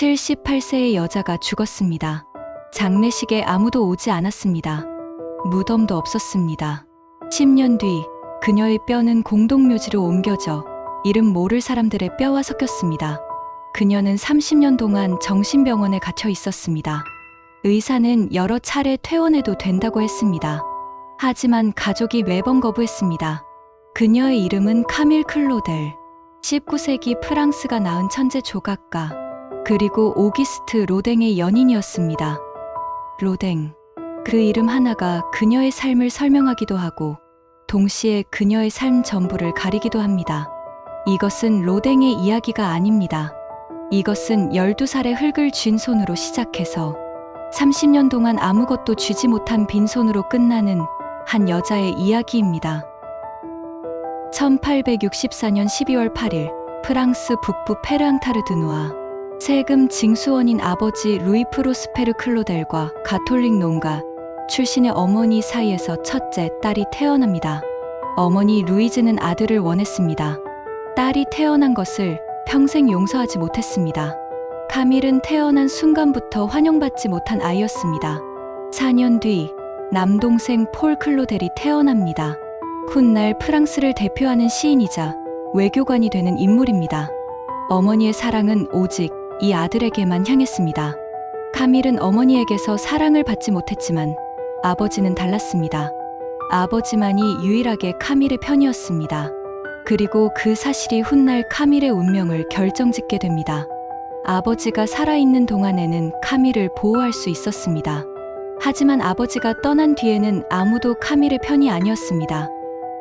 78세의 여자가 죽었습니다. 장례식에 아무도 오지 않았습니다. 무덤도 없었습니다. 10년 뒤 그녀의 뼈는 공동묘지로 옮겨져 이름 모를 사람들의 뼈와 섞였습니다. 그녀는 30년 동안 정신병원에 갇혀 있었습니다. 의사는 여러 차례 퇴원해도 된다고 했습니다. 하지만 가족이 매번 거부했습니다. 그녀의 이름은 카밀 클로델. 19세기 프랑스가 낳은 천재 조각가, 그리고 오기스트 로댕의 연인이었습니다. 로댕. 그 이름 하나가 그녀의 삶을 설명하기도 하고 동시에 그녀의 삶 전부를 가리기도 합니다. 이것은 로댕의 이야기가 아닙니다. 이것은 12살의 흙을 쥔 손으로 시작해서 30년 동안 아무것도 쥐지 못한 빈손으로 끝나는 한 여자의 이야기입니다. 1864년 12월 8일 프랑스 북부 페르앙타르드누아 세금 징수원인 아버지 루이 프로스페르 클로델과 가톨릭 농가 출신의 어머니 사이에서 첫째 딸이 태어납니다. 어머니 루이즈는 아들을 원했습니다. 딸이 태어난 것을 평생 용서하지 못했습니다. 카밀은 태어난 순간부터 환영받지 못한 아이였습니다. 4년 뒤 남동생 폴 클로델이 태어납니다. 훗날 프랑스를 대표하는 시인이자 외교관이 되는 인물입니다. 어머니의 사랑은 오직 이 아들에게만 향했습니다. 카밀은 어머니에게서 사랑을 받지 못했지만 아버지는 달랐습니다. 아버지만이 유일하게 카밀의 편이었습니다. 그리고 그 사실이 훗날 카밀의 운명을 결정짓게 됩니다. 아버지가 살아있는 동안에는 카밀을 보호할 수 있었습니다. 하지만 아버지가 떠난 뒤에는 아무도 카밀의 편이 아니었습니다.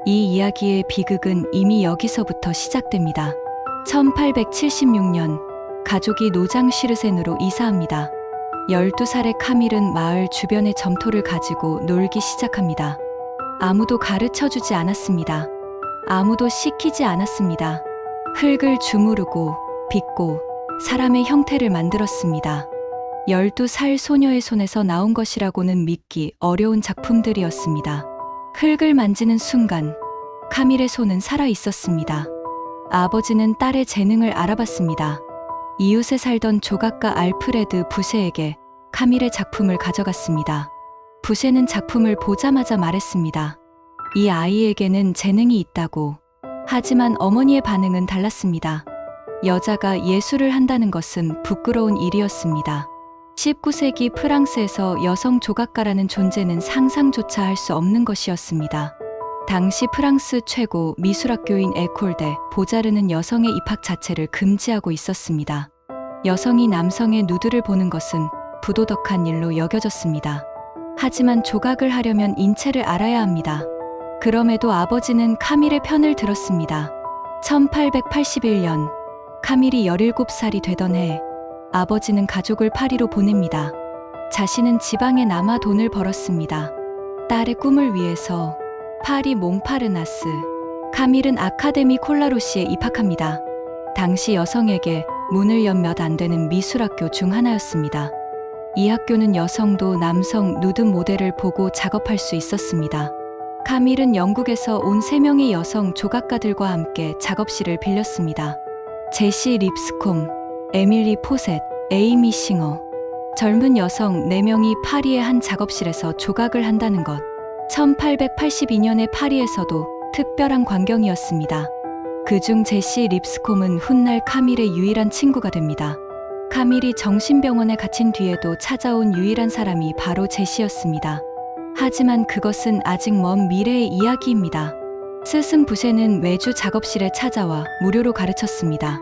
이 이야기의 비극은 이미 여기서부터 시작됩니다. 1876년 가족이 노장 슈르센으로 이사합니다. 12살의 카밀은 마을 주변의 점토를 가지고 놀기 시작합니다. 아무도 가르쳐주지 않았습니다. 아무도 시키지 않았습니다. 흙을 주무르고 빚고 사람의 형태를 만들었습니다. 12살 소녀의 손에서 나온 것이라고는 믿기 어려운 작품들이었습니다. 흙을 만지는 순간 카밀의 손은 살아 있었습니다. 아버지는 딸의 재능을 알아봤습니다. 이웃에 살던 조각가 알프레드 부셰에게 카밀의 작품을 가져갔습니다. 부셰는 작품을 보자마자 말했습니다. 이 아이에게는 재능이 있다고. 하지만 어머니의 반응은 달랐습니다. 여자가 예술을 한다는 것은 부끄러운 일이었습니다. 19세기 프랑스에서 여성 조각가라는 존재는 상상조차 할 수 없는 것이었습니다. 당시 프랑스 최고 미술학교인 에콜대 보자르는 여성의 입학 자체를 금지하고 있었습니다. 여성이 남성의 누드를 보는 것은 부도덕한 일로 여겨졌습니다. 하지만 조각을 하려면 인체를 알아야 합니다. 그럼에도 아버지는 카밀의 편을 들었습니다. 1881년 카밀이 17살이 되던 해 아버지는 가족을 파리로 보냅니다. 자신은 지방에 남아 돈을 벌었습니다. 딸의 꿈을 위해서 파리 몽파르나스. 카밀은 아카데미 콜라로시에 입학합니다. 당시 여성에게 문을 연 몇 안 되는 미술학교 중 하나였습니다. 이 학교는 여성도 남성 누드 모델을 보고 작업할 수 있었습니다. 카밀은 영국에서 온 3명의 여성 조각가들과 함께 작업실을 빌렸습니다. 제시 립스콤, 에밀리 포셋, 에이미 싱어. 젊은 여성 4명이 파리의 한 작업실에서 조각을 한다는 것. 1882년의 파리에서도 특별한 광경이었습니다. 그중 제시 립스콤은 훗날 카밀의 유일한 친구가 됩니다. 카밀이 정신병원에 갇힌 뒤에도 찾아온 유일한 사람이 바로 제시였습니다. 하지만 그것은 아직 먼 미래의 이야기입니다. 스승 부셰는 매주 작업실에 찾아와 무료로 가르쳤습니다.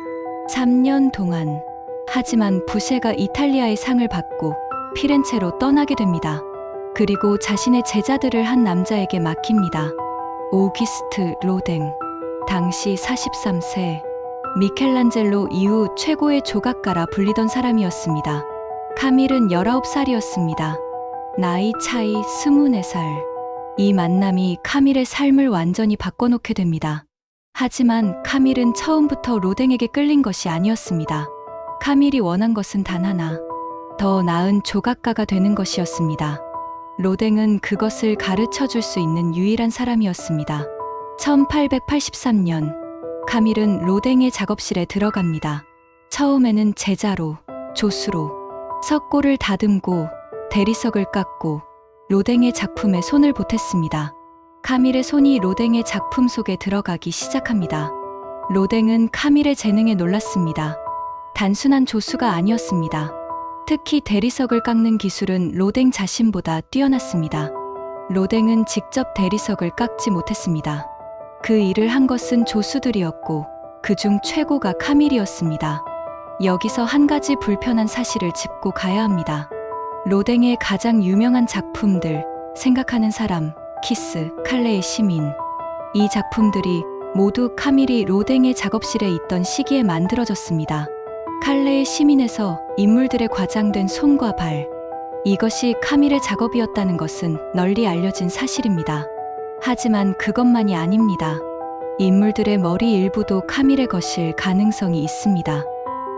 3년 동안. 하지만 부셰가 이탈리아의 상을 받고 피렌체로 떠나게 됩니다. 그리고 자신의 제자들을 한 남자에게 맡깁니다. 오기스트 로댕. 당시 43세. 미켈란젤로 이후 최고의 조각가라 불리던 사람이었습니다. 카밀은 19살이었습니다. 나이 차이 24살. 이 만남이 카밀의 삶을 완전히 바꿔놓게 됩니다. 하지만 카밀은 처음부터 로댕에게 끌린 것이 아니었습니다. 카밀이 원한 것은 단 하나. 더 나은 조각가가 되는 것이었습니다. 로댕은 그것을 가르쳐 줄 수 있는 유일한 사람이었습니다. 1883년 카밀은 로댕의 작업실에 들어갑니다. 처음에는 제자로, 조수로 석고를 다듬고 대리석을 깎고 로댕의 작품에 손을 보탰습니다. 카밀의 손이 로댕의 작품 속에 들어가기 시작합니다. 로댕은 카밀의 재능에 놀랐습니다. 단순한 조수가 아니었습니다. 특히 대리석을 깎는 기술은 로댕 자신보다 뛰어났습니다. 로댕은 직접 대리석을 깎지 못했습니다. 그 일을 한 것은 조수들이었고 그중 최고가 카밀이었습니다. 여기서 한 가지 불편한 사실을 짚고 가야 합니다. 로댕의 가장 유명한 작품들, 생각하는 사람, 키스, 칼레의 시민. 이 작품들이 모두 카밀이 로댕의 작업실에 있던 시기에 만들어졌습니다. 칼레의 시민에서 인물들의 과장된 손과 발. 이것이 카밀의 작업이었다는 것은 널리 알려진 사실입니다. 하지만 그것만이 아닙니다. 인물들의 머리 일부도 카밀의 것일 가능성이 있습니다.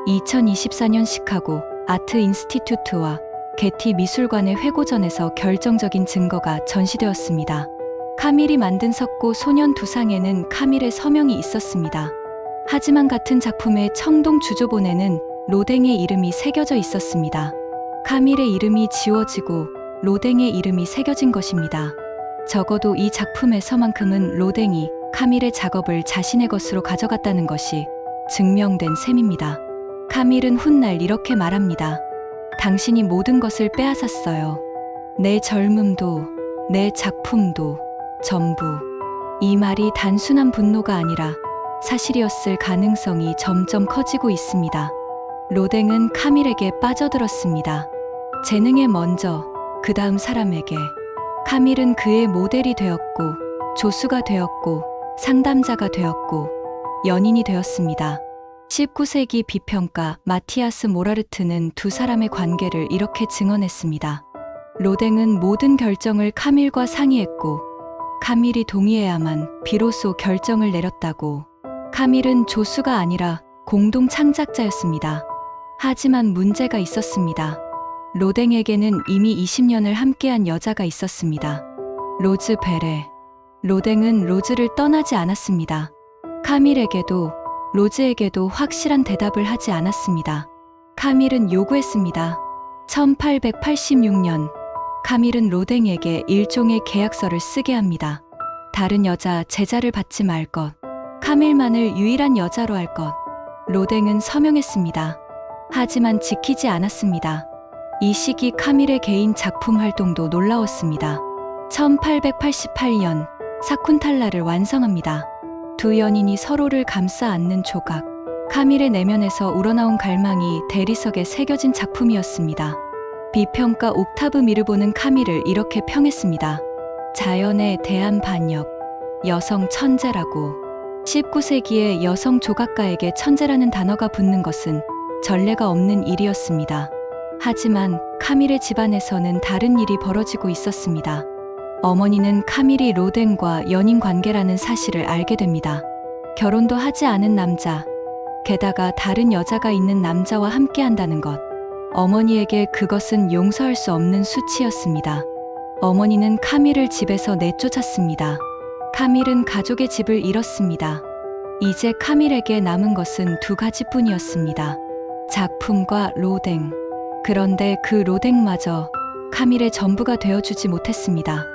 2024년 시카고 아트 인스티튜트와 게티 미술관의 회고전에서 결정적인 증거가 전시되었습니다. 카밀이 만든 석고 소년 두상에는 카밀의 서명이 있었습니다. 하지만 같은 작품의 청동 주조본에는 로댕의 이름이 새겨져 있었습니다. 카밀의 이름이 지워지고 로댕의 이름이 새겨진 것입니다. 적어도 이 작품에서만큼은 로댕이 카밀의 작업을 자신의 것으로 가져갔다는 것이 증명된 셈입니다. 카밀은 훗날 이렇게 말합니다. 당신이 모든 것을 빼앗았어요. 내 젊음도, 내 작품도, 전부. 이 말이 단순한 분노가 아니라 사실이었을 가능성이 점점 커지고 있습니다. 로댕은 카밀에게 빠져들었습니다. 재능에 먼저, 그 다음 사람에게. 카밀은 그의 모델이 되었고, 조수가 되었고, 상담자가 되었고, 연인이 되었습니다. 19세기 비평가 마티아스 모라르트는 두 사람의 관계를 이렇게 증언했습니다. 로댕은 모든 결정을 카밀과 상의했고, 카밀이 동의해야만 비로소 결정을 내렸다고. 카밀은 조수가 아니라 공동 창작자였습니다. 하지만 문제가 있었습니다. 로댕에게는 이미 20년을 함께한 여자가 있었습니다. 로즈 베레. 로댕은 로즈를 떠나지 않았습니다. 카밀에게도 로즈에게도 확실한 대답을 하지 않았습니다. 카밀은 요구했습니다. 1886년 카밀은 로댕에게 일종의 계약서를 쓰게 합니다. 다른 여자 제자를 받지 말 것, 카밀만을 유일한 여자로 할 것. 로댕은 서명했습니다. 하지만 지키지 않았습니다. 이 시기 카밀의 개인 작품 활동도 놀라웠습니다. 1888년 사쿤탈라를 완성합니다. 두 연인이 서로를 감싸 안는 조각. 카밀의 내면에서 우러나온 갈망이 대리석에 새겨진 작품이었습니다. 비평가 옥타브 미르보는 카밀을 이렇게 평했습니다. 자연에 대한 반역, 여성 천재라고. 19세기의 여성 조각가에게 천재라는 단어가 붙는 것은 전례가 없는 일이었습니다. 하지만 카밀의 집안에서는 다른 일이 벌어지고 있었습니다. 어머니는 카밀이 로댕과 연인 관계라는 사실을 알게 됩니다. 결혼도 하지 않은 남자, 게다가 다른 여자가 있는 남자와 함께 한다는 것. 어머니에게 그것은 용서할 수 없는 수치였습니다. 어머니는 카밀을 집에서 내쫓았습니다. 카밀은 가족의 집을 잃었습니다. 이제 카밀에게 남은 것은 두 가지뿐이었습니다. 작품과 로댕. 그런데 그 로댕마저 카밀의 전부가 되어주지 못했습니다.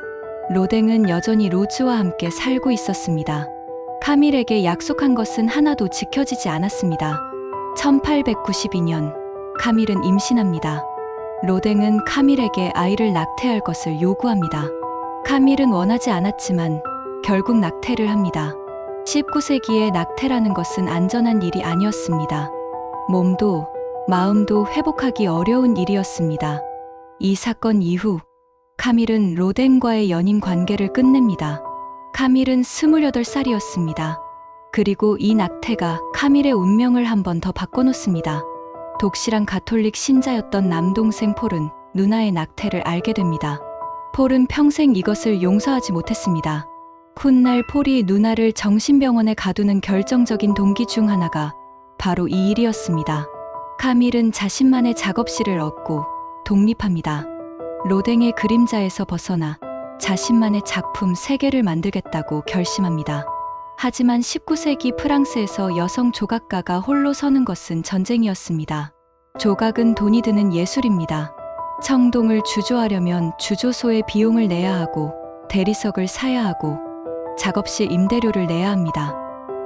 로댕은 여전히 로즈와 함께 살고 있었습니다. 카밀에게 약속한 것은 하나도 지켜지지 않았습니다. 1892년 카밀은 임신합니다. 로댕은 카밀에게 아이를 낙태할 것을 요구합니다. 카밀은 원하지 않았지만 결국 낙태를 합니다. 19세기에 낙태라는 것은 안전한 일이 아니었습니다. 몸도 마음도 회복하기 어려운 일이었습니다. 이 사건 이후 카밀은 로댕과의 연인 관계를 끝냅니다. 카밀은 28살이었습니다. 그리고 이 낙태가 카밀의 운명을 한 번 더 바꿔놓습니다. 독실한 가톨릭 신자였던 남동생 폴은 누나의 낙태를 알게 됩니다. 폴은 평생 이것을 용서하지 못했습니다. 훗날 폴이 누나를 정신병원에 가두는 결정적인 동기 중 하나가 바로 이 일이었습니다. 카밀은 자신만의 작업실을 얻고 독립합니다. 로댕의 그림자에서 벗어나 자신만의 작품 세계를 만들겠다고 결심합니다. 하지만 19세기 프랑스에서 여성 조각가가 홀로 서는 것은 전쟁이었습니다. 조각은 돈이 드는 예술입니다. 청동을 주조하려면 주조소에 비용을 내야 하고 대리석을 사야 하고 작업실 임대료를 내야 합니다.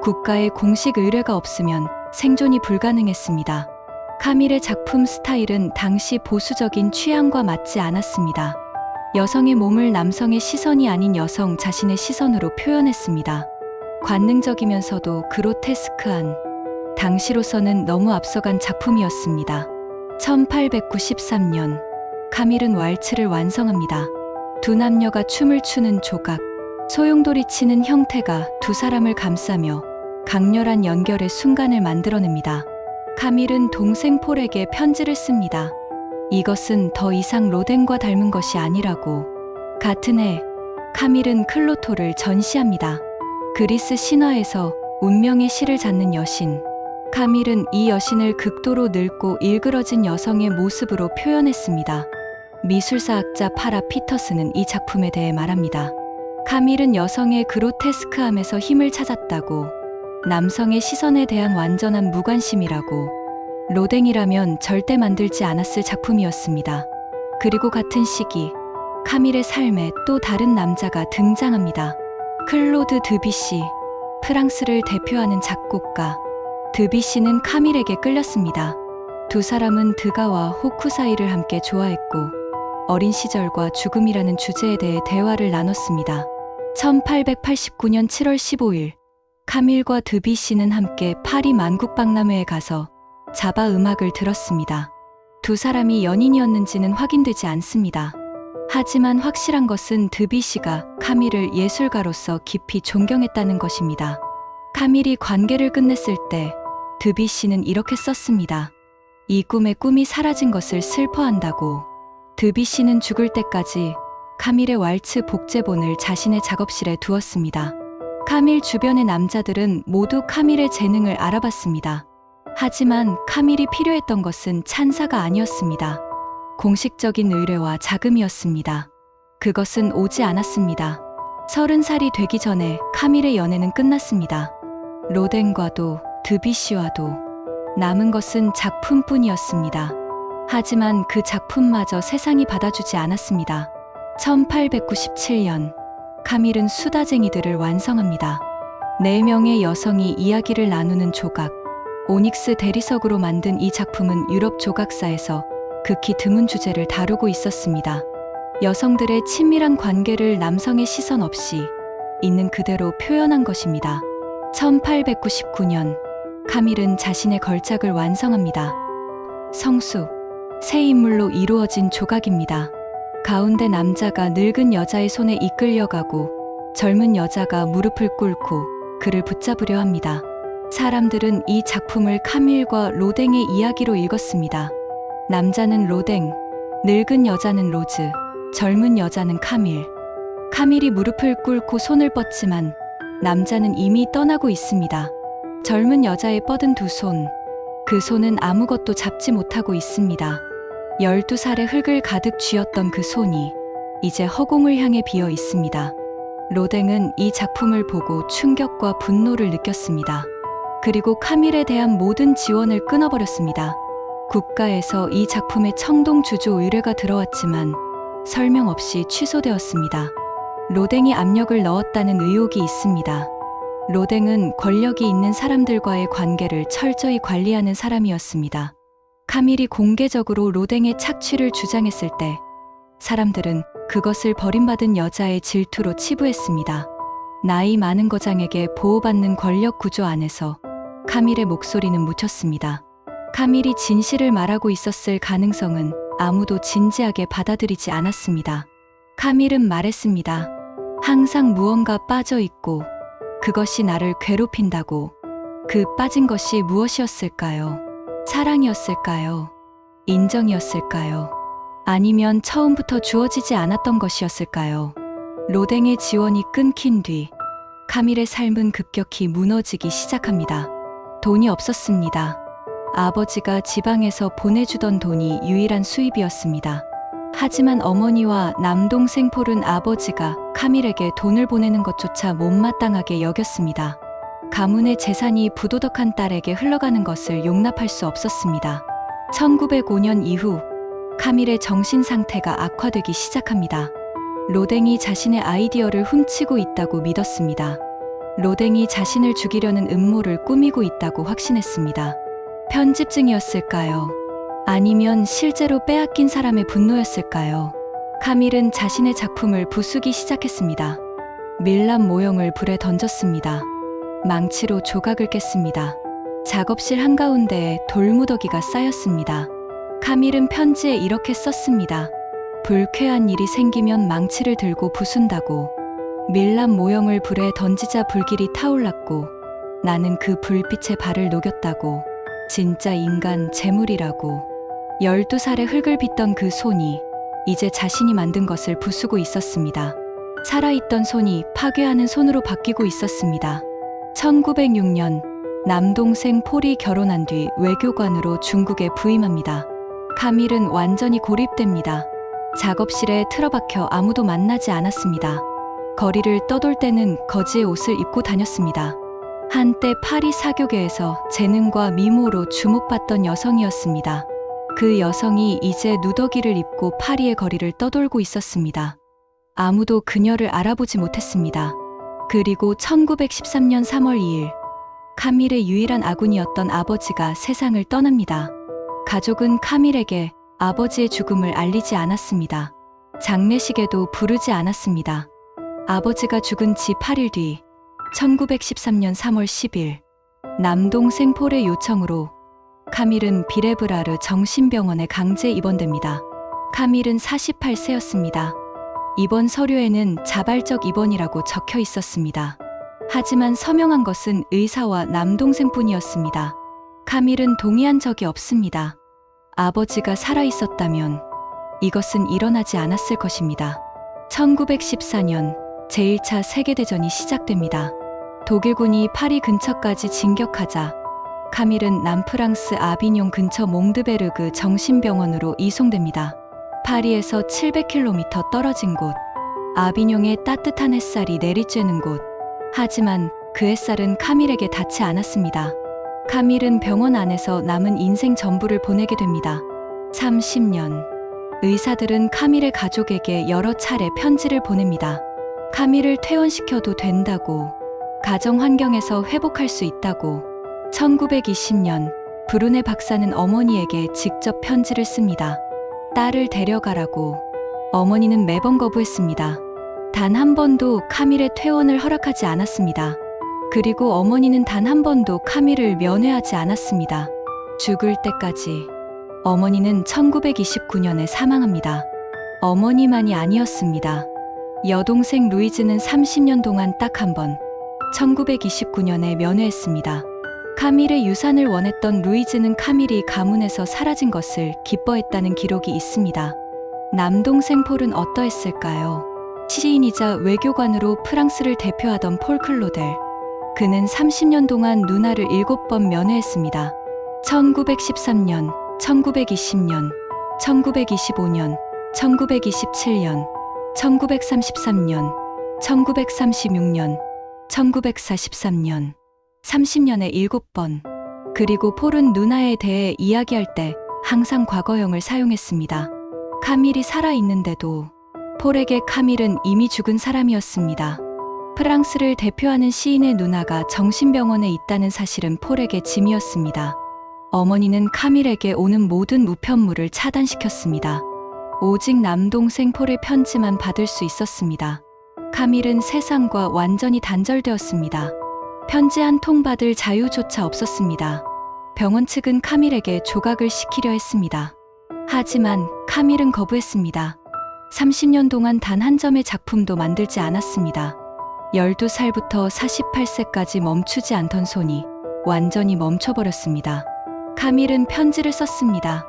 국가의 공식 의뢰가 없으면 생존이 불가능했습니다. 카밀의 작품 스타일은 당시 보수적인 취향과 맞지 않았습니다. 여성의 몸을 남성의 시선이 아닌 여성 자신의 시선으로 표현했습니다. 관능적이면서도 그로테스크한, 당시로서는 너무 앞서간 작품이었습니다. 1893년, 카밀은 왈츠를 완성합니다. 두 남녀가 춤을 추는 조각, 소용돌이 치는 형태가 두 사람을 감싸며 강렬한 연결의 순간을 만들어냅니다. 카밀은 동생 폴에게 편지를 씁니다. 이것은 더 이상 로댕과 닮은 것이 아니라고. 같은 해, 카밀은 클로토를 전시합니다. 그리스 신화에서 운명의 실을 잡는 여신. 카밀은 이 여신을 극도로 늙고 일그러진 여성의 모습으로 표현했습니다. 미술사학자 파라 피터스는 이 작품에 대해 말합니다. 카밀은 여성의 그로테스크함에서 힘을 찾았다고, 남성의 시선에 대한 완전한 무관심이라고, 로댕이라면 절대 만들지 않았을 작품이었습니다. 그리고 같은 시기, 카밀의 삶에 또 다른 남자가 등장합니다. 클로드 드뷔시, 프랑스를 대표하는 작곡가. 드뷔시는 카밀에게 끌렸습니다. 두 사람은 드가와 호쿠 사이를 함께 좋아했고 어린 시절과 죽음이라는 주제에 대해 대화를 나눴습니다. 1889년 7월 15일, 카밀과 드뷔시는 함께 파리 만국박람회에 가서 자바 음악을 들었습니다. 두 사람이 연인이었는지는 확인되지 않습니다. 하지만 확실한 것은 드뷔시가 카밀을 예술가로서 깊이 존경했다는 것입니다. 카밀이 관계를 끝냈을 때 드뷔시는 이렇게 썼습니다. 이 꿈의 꿈이 사라진 것을 슬퍼한다고. 드뷔시는 죽을 때까지 카밀의 왈츠 복제본을 자신의 작업실에 두었습니다. 카밀 주변의 남자들은 모두 카밀의 재능을 알아봤습니다. 하지만 카밀이 필요했던 것은 찬사가 아니었습니다. 공식적인 의뢰와 자금이었습니다. 그것은 오지 않았습니다. 30살이 되기 전에 카밀의 연애는 끝났습니다. 로댕과도 드뷔시와도 남은 것은 작품뿐이었습니다. 하지만 그 작품마저 세상이 받아주지 않았습니다. 1897년, 카밀은 수다쟁이들을 완성합니다. 4명의 여성이 이야기를 나누는 조각, 오닉스 대리석으로 만든 이 작품은 유럽 조각사에서 극히 드문 주제를 다루고 있었습니다. 여성들의 친밀한 관계를 남성의 시선 없이 있는 그대로 표현한 것입니다. 1899년, 카밀은 자신의 걸작을 완성합니다. 성수, 새 인물로 이루어진 조각입니다. 가운데 남자가 늙은 여자의 손에 이끌려가고 젊은 여자가 무릎을 꿇고 그를 붙잡으려 합니다. 사람들은 이 작품을 카밀과 로댕의 이야기로 읽었습니다. 남자는 로댕, 늙은 여자는 로즈, 젊은 여자는 카밀. 카밀이 무릎을 꿇고 손을 뻗지만 남자는 이미 떠나고 있습니다. 젊은 여자의 뻗은 두 손, 그 손은 아무것도 잡지 못하고 있습니다. 12살의 흙을 가득 쥐었던 그 손이 이제 허공을 향해 비어 있습니다. 로댕은 이 작품을 보고 충격과 분노를 느꼈습니다. 그리고 카밀에 대한 모든 지원을 끊어버렸습니다. 국가에서 이 작품의 청동 주조 의뢰가 들어왔지만 설명 없이 취소되었습니다. 로댕이 압력을 넣었다는 의혹이 있습니다. 로댕은 권력이 있는 사람들과의 관계를 철저히 관리하는 사람이었습니다. 카밀이 공개적으로 로댕의 착취를 주장했을 때 사람들은 그것을 버림받은 여자의 질투로 치부했습니다. 나이 많은 거장에게 보호받는 권력 구조 안에서 카밀의 목소리는 묻혔습니다. 카밀이 진실을 말하고 있었을 가능성은 아무도 진지하게 받아들이지 않았습니다. 카밀은 말했습니다. 항상 무언가 빠져 있고 그것이 나를 괴롭힌다고. 그 빠진 것이 무엇이었을까요? 사랑이었을까요? 인정이었을까요? 아니면 처음부터 주어지지 않았던 것이었을까요? 로댕의 지원이 끊긴 뒤 카밀의 삶은 급격히 무너지기 시작합니다. 돈이 없었습니다. 아버지가 지방에서 보내주던 돈이 유일한 수입이었습니다. 하지만 어머니와 남동생 폴은 아버지가 카밀에게 돈을 보내는 것조차 못마땅하게 여겼습니다. 가문의 재산이 부도덕한 딸에게 흘러가는 것을 용납할 수 없었습니다. 1905년 이후 카밀의 정신 상태가 악화되기 시작합니다. 로댕이 자신의 아이디어를 훔치고 있다고 믿었습니다. 로댕이 자신을 죽이려는 음모를 꾸미고 있다고 확신했습니다. 편집증이었을까요? 아니면 실제로 빼앗긴 사람의 분노였을까요? 카밀은 자신의 작품을 부수기 시작했습니다. 밀랍 모형을 불에 던졌습니다. 망치로 조각을 깼습니다. 작업실 한가운데에 돌무더기가 쌓였습니다. 카밀은 편지에 이렇게 썼습니다. 불쾌한 일이 생기면 망치를 들고 부순다고. 밀랍 모형을 불에 던지자 불길이 타올랐고 나는 그 불빛에 발을 녹였다고. 진짜 인간 재물이라고. 12살에 흙을 빚던 그 손이 이제 자신이 만든 것을 부수고 있었습니다. 살아있던 손이 파괴하는 손으로 바뀌고 있었습니다. 1906년 남동생 폴이 결혼한 뒤 외교관으로 중국에 부임합니다. 카밀은 완전히 고립됩니다. 작업실에 틀어박혀 아무도 만나지 않았습니다. 거리를 떠돌 때는 거지의 옷을 입고 다녔습니다. 한때 파리 사교계에서 재능과 미모로 주목받던 여성이었습니다. 그 여성이 이제 누더기를 입고 파리의 거리를 떠돌고 있었습니다. 아무도 그녀를 알아보지 못했습니다. 그리고 1913년 3월 2일, 카밀의 유일한 아군이었던 아버지가 세상을 떠납니다. 가족은 카밀에게 아버지의 죽음을 알리지 않았습니다. 장례식에도 부르지 않았습니다. 아버지가 죽은 지 8일 뒤, 1913년 3월 10일, 남동생 폴의 요청으로 카밀은 비레브라르 정신병원에 강제 입원됩니다. 카밀은 48세였습니다. 입원 서류에는 자발적 입원이라고 적혀 있었습니다. 하지만 서명한 것은 의사와 남동생뿐이었습니다. 카밀은 동의한 적이 없습니다. 아버지가 살아 있었다면 이것은 일어나지 않았을 것입니다. 1914년 제1차 세계대전이 시작됩니다. 독일군이 파리 근처까지 진격하자 카밀은 남프랑스 아비뇽 근처 몽드베르그 정신병원으로 이송됩니다. 파리에서 700km 떨어진 곳, 아비뇽에 따뜻한 햇살이 내리쬐는 곳. 하지만 그 햇살은 카밀에게 닿지 않았습니다. 카밀은 병원 안에서 남은 인생 전부를 보내게 됩니다. 30년. 의사들은 카밀의 가족에게 여러 차례 편지를 보냅니다. 카밀을 퇴원시켜도 된다고, 가정 환경에서 회복할 수 있다고. 1920년, 브루네 박사는 어머니에게 직접 편지를 씁니다. 딸을 데려가라고. 어머니는 매번 거부했습니다. 단 한 번도 카밀의 퇴원을 허락하지 않았습니다. 그리고 어머니는 단 한 번도 카밀을 면회하지 않았습니다. 죽을 때까지. 어머니는 1929년에 사망합니다. 어머니만이 아니었습니다. 여동생 루이즈는 30년 동안 딱 한 번, 1929년에 면회했습니다. 카밀의 유산을 원했던 루이즈는 카밀이 가문에서 사라진 것을 기뻐했다는 기록이 있습니다. 남동생 폴은 어떠했을까요? 시인이자 외교관으로 프랑스를 대표하던 폴 클로델. 그는 30년 동안 누나를 7번 면회했습니다. 1913년, 1920년, 1925년, 1927년, 1933년, 1936년, 1943년, 30년에 7번. 그리고 폴은 누나에 대해 이야기할 때 항상 과거형을 사용했습니다. 카밀이 살아있는데도. 폴에게 카밀은 이미 죽은 사람이었습니다. 프랑스를 대표하는 시인의 누나가 정신병원에 있다는 사실은 폴에게 짐이었습니다. 어머니는 카밀에게 오는 모든 우편물을 차단시켰습니다. 오직 남동생 폴의 편지만 받을 수 있었습니다. 카밀은 세상과 완전히 단절되었습니다. 편지 한 통 받을 자유조차 없었습니다. 병원 측은 카밀에게 조각을 시키려 했습니다. 하지만 카밀은 거부했습니다. 30년 동안 단 한 점의 작품도 만들지 않았습니다. 12살부터 48세까지 멈추지 않던 손이 완전히 멈춰버렸습니다. 카밀은 편지를 썼습니다.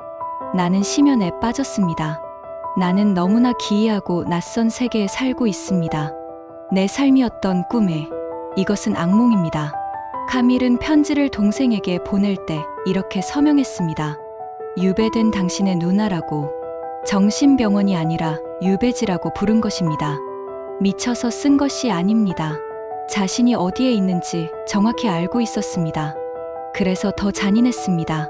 나는 심연에 빠졌습니다. 나는 너무나 기이하고 낯선 세계에 살고 있습니다. 내 삶이었던 꿈에 이것은 악몽입니다. 카밀은 편지를 동생에게 보낼 때 이렇게 서명했습니다. 유배된 당신의 누나라고. 정신병원이 아니라 유배지라고 부른 것입니다. 미쳐서 쓴 것이 아닙니다. 자신이 어디에 있는지 정확히 알고 있었습니다. 그래서 더 잔인했습니다.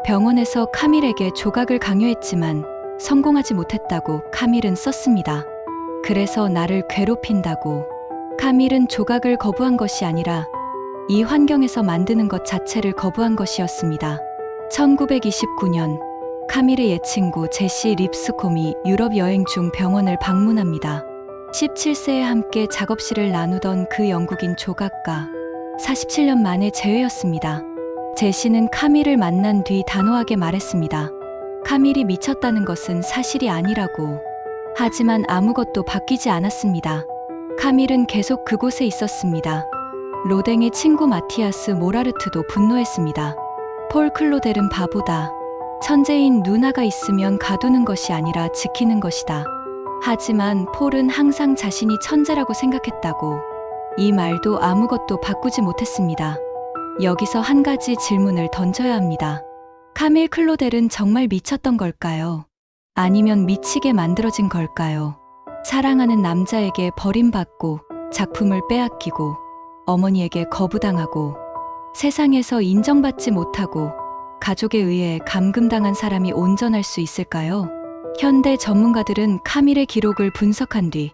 병원에서 카밀에게 조각을 강요했지만 성공하지 못했다고 카밀은 썼습니다. 그래서 나를 괴롭힌다고. 카밀은 조각을 거부한 것이 아니라 이 환경에서 만드는 것 자체를 거부한 것이었습니다. 1929년 카밀의 옛 친구 제시 립스콤이 유럽 여행 중 병원을 방문합니다. 17세에 함께 작업실을 나누던 그 영국인 조각가, 47년 만에 재회였습니다. 제시는 카밀을 만난 뒤 단호하게 말했습니다. 카밀이 미쳤다는 것은 사실이 아니라고. 하지만 아무것도 바뀌지 않았습니다. 카밀은 계속 그곳에 있었습니다. 로댕의 친구 마티아스 모라르트도 분노했습니다. 폴 클로델은 바보다. 천재인 누나가 있으면 가두는 것이 아니라 지키는 것이다. 하지만 폴은 항상 자신이 천재라고 생각했다고. 이 말도 아무것도 바꾸지 못했습니다. 여기서 한 가지 질문을 던져야 합니다. 카밀 클로델은 정말 미쳤던 걸까요? 아니면 미치게 만들어진 걸까요? 사랑하는 남자에게 버림받고 작품을 빼앗기고 어머니에게 거부당하고 세상에서 인정받지 못하고 가족에 의해 감금당한 사람이 온전할 수 있을까요? 현대 전문가들은 카밀의 기록을 분석한 뒤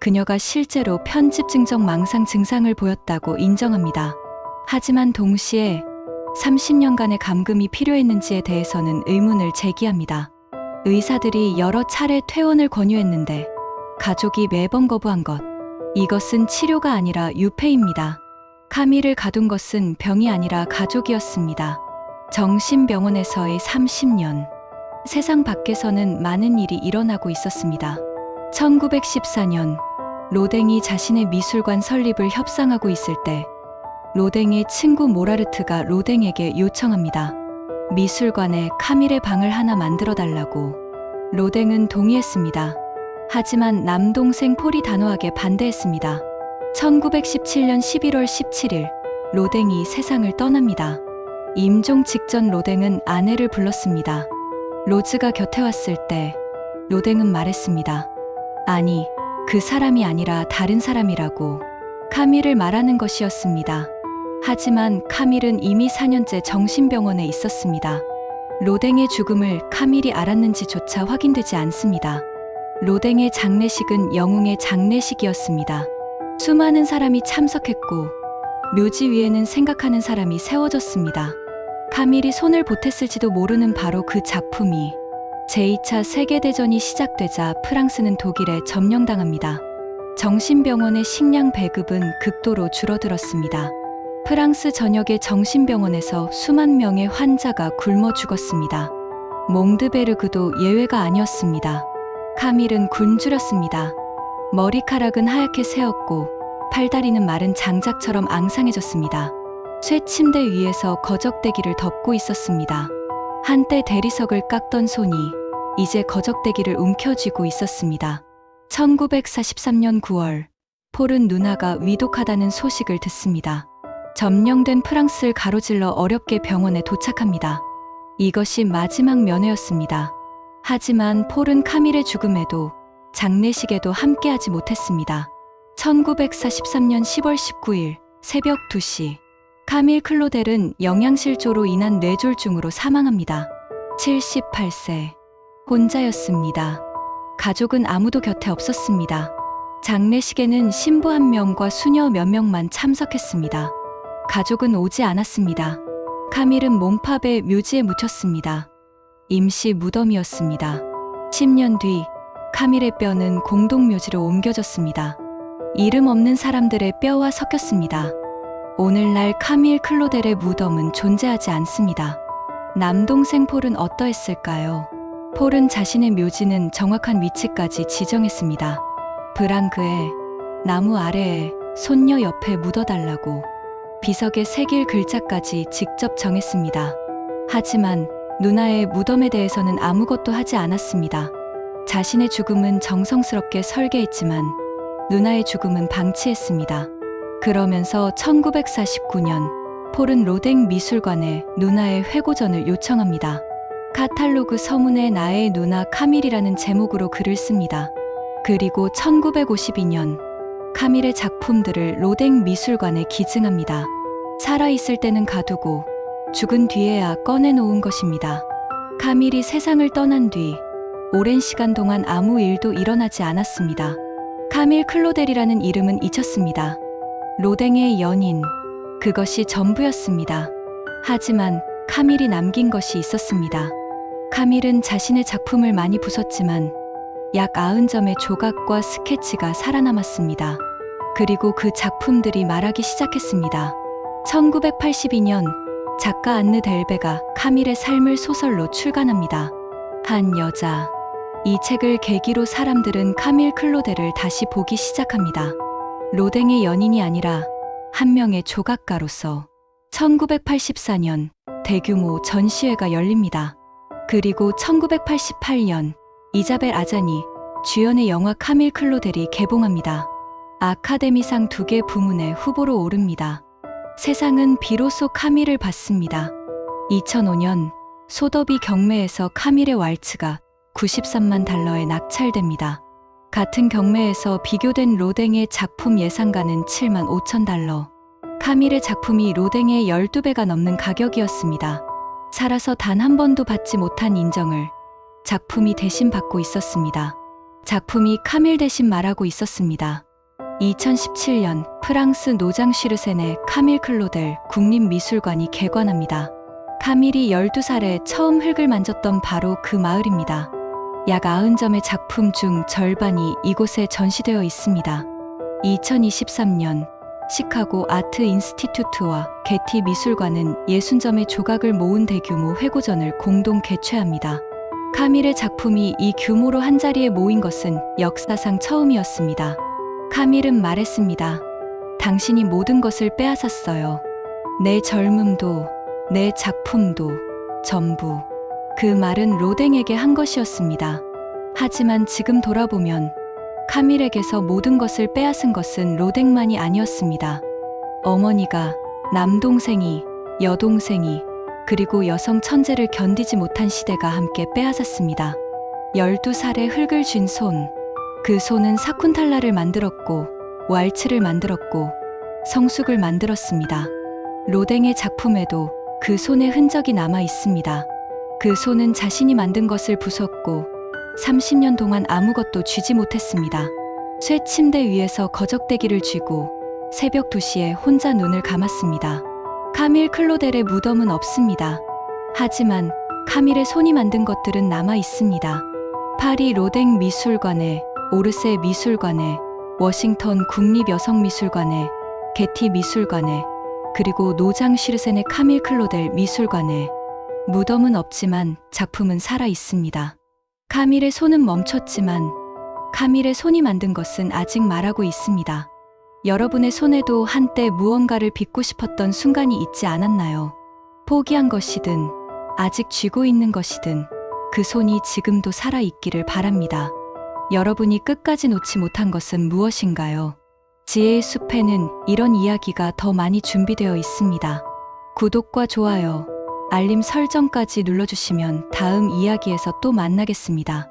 그녀가 실제로 편집증적 망상 증상을 보였다고 인정합니다. 하지만 동시에 30년간의 감금이 필요했는지에 대해서는 의문을 제기합니다. 의사들이 여러 차례 퇴원을 권유했는데 가족이 매번 거부한 것. 이것은 치료가 아니라 유폐입니다. 카밀을 가둔 것은 병이 아니라 가족이었습니다. 정신병원에서의 30년. 세상 밖에서는 많은 일이 일어나고 있었습니다. 1914년 로댕이 자신의 미술관 설립을 협상하고 있을 때 로댕의 친구 모라르트가 로댕에게 요청합니다. 미술관에 카밀의 방을 하나 만들어 달라고. 로댕은 동의했습니다. 하지만 남동생 폴이 단호하게 반대했습니다. 1917년 11월 17일 로댕이 세상을 떠납니다. 임종 직전 로댕은 아내를 불렀습니다. 로즈가 곁에 왔을 때 로댕은 말했습니다. 아니, 그 사람이 아니라 다른 사람이라고. 카밀을 말하는 것이었습니다. 하지만 카밀은 이미 4년째 정신병원에 있었습니다. 로댕의 죽음을 카밀이 알았는지조차 확인되지 않습니다. 로댕의 장례식은 영웅의 장례식이었습니다. 수많은 사람이 참석했고 묘지 위에는 생각하는 사람이 세워졌습니다. 카밀이 손을 보탰을지도 모르는 바로 그 작품이 제2차 세계대전이 시작되자 프랑스는 독일에 점령당합니다. 정신병원의 식량 배급은 극도로 줄어들었습니다. 프랑스 전역의 정신병원에서 수만 명의 환자가 굶어 죽었습니다. 몽드베르그도 예외가 아니었습니다. 카밀은 굶주렸습니다. 머리카락은 하얗게 새었고 팔다리는 마른 장작처럼 앙상해졌습니다. 쇠침대 위에서 거적대기를 덮고 있었습니다. 한때 대리석을 깎던 손이 이제 거적대기를 움켜쥐고 있었습니다. 1943년 9월 폴은 누나가 위독하다는 소식을 듣습니다. 점령된 프랑스를 가로질러 어렵게 병원에 도착합니다. 이것이 마지막 면회였습니다. 하지만 폴은 카밀의 죽음에도 장례식에도 함께하지 못했습니다. 1943년 10월 19일 새벽 2시 카밀 클로델은 영양실조로 인한 뇌졸중으로 사망합니다. 78세. 혼자였습니다. 가족은 아무도 곁에 없었습니다. 장례식에는 신부 1명과 수녀 몇 명만 참석했습니다. 가족은 오지 않았습니다. 카밀은 몽팝의 묘지에 묻혔습니다. 임시 무덤이었습니다. 10년 뒤 카밀의 뼈는 공동묘지로 옮겨졌습니다. 이름 없는 사람들의 뼈와 섞였습니다. 오늘날 카밀 클로델의 무덤은 존재하지 않습니다. 남동생 폴은 어떠했을까요? 폴은 자신의 묘지는 정확한 위치까지 지정했습니다. 브랑그에, 나무 아래에, 손녀 옆에 묻어달라고. 비석에 새길 글자까지 직접 정했습니다. 하지만 누나의 무덤에 대해서는 아무것도 하지 않았습니다. 자신의 죽음은 정성스럽게 설계했지만 누나의 죽음은 방치했습니다. 그러면서 1949년 폴은 로댕 미술관에 누나의 회고전을 요청합니다. 카탈로그 서문에 나의 누나 카밀이라는 제목으로 글을 씁니다. 그리고 1952년 카밀의 작품들을 로댕 미술관에 기증합니다. 살아있을 때는 가두고 죽은 뒤에야 꺼내놓은 것입니다. 카밀이 세상을 떠난 뒤 오랜 시간 동안 아무 일도 일어나지 않았습니다. 카밀 클로델이라는 이름은 잊혔습니다. 로댕의 연인, 그것이 전부였습니다. 하지만 카밀이 남긴 것이 있었습니다. 카밀은 자신의 작품을 많이 부쉈지만 약 90점의 조각과 스케치가 살아남았습니다. 그리고 그 작품들이 말하기 시작했습니다. 1982년 작가 안느 델베가 카밀의 삶을 소설로 출간합니다. 한 여자. 이 책을 계기로 사람들은 카밀 클로델을 다시 보기 시작합니다. 로댕의 연인이 아니라 한 명의 조각가로서. 1984년 대규모 전시회가 열립니다. 그리고 1988년 이자벨 아자니 주연의 영화 카밀 클로델이 개봉합니다. 아카데미상 2개 부문에 후보로 오릅니다. 세상은 비로소 카밀을 봤습니다. 2005년 소더비 경매에서 카밀의 왈츠가 93만 달러에 낙찰됩니다. 같은 경매에서 비교된 로댕의 작품 예상가는 7만 5천 달러. 카밀의 작품이 로댕의 12배가 넘는 가격이었습니다. 살아서 단 한 번도 받지 못한 인정을 작품이 대신 받고 있었습니다. 작품이 카밀 대신 말하고 있었습니다. 2017년 프랑스 노장 슈르센의 카밀 클로델 국립미술관이 개관합니다. 카밀이 12살에 처음 흙을 만졌던 바로 그 마을입니다. 약 90점의 작품 중 절반이 이곳에 전시되어 있습니다. 2023년 시카고 아트 인스티튜트와 게티 미술관은 60점의 조각을 모은 대규모 회고전을 공동 개최합니다. 카밀의 작품이 이 규모로 한자리에 모인 것은 역사상 처음이었습니다. 카밀은 말했습니다. 당신이 모든 것을 빼앗았어요. 내 젊음도, 내 작품도, 전부. 그 말은 로댕에게 한 것이었습니다. 하지만 지금 돌아보면 카밀에게서 모든 것을 빼앗은 것은 로댕만이 아니었습니다. 어머니가, 남동생이, 여동생이, 그리고 여성 천재를 견디지 못한 시대가 함께 빼앗았습니다. 12살에 흙을 쥔 손. 그 손은 사쿤탈라를 만들었고, 왈츠를 만들었고, 성숙을 만들었습니다. 로댕의 작품에도 그 손의 흔적이 남아 있습니다. 그 손은 자신이 만든 것을 부쉈고 30년 동안 아무것도 쥐지 못했습니다. 쇠 침대 위에서 거적대기를 쥐고 새벽 2시에 혼자 눈을 감았습니다. 카밀 클로델의 무덤은 없습니다. 하지만 카밀의 손이 만든 것들은 남아 있습니다. 파리 로댕 미술관에, 오르세 미술관에, 워싱턴 국립여성미술관에, 게티 미술관에, 그리고 노장 슈르센의 카밀 클로델 미술관에. 무덤은 없지만 작품은 살아 있습니다. 카밀의 손은 멈췄지만 카밀의 손이 만든 것은 아직 말하고 있습니다. 여러분의 손에도 한때 무언가를 빚고 싶었던 순간이 있지 않았나요? 포기한 것이든 아직 쥐고 있는 것이든 그 손이 지금도 살아 있기를 바랍니다. 여러분이 끝까지 놓지 못한 것은 무엇인가요? 지혜의 숲에는 이런 이야기가 더 많이 준비되어 있습니다. 구독과 좋아요, 알림 설정까지 눌러주시면 다음 이야기에서 또 만나겠습니다.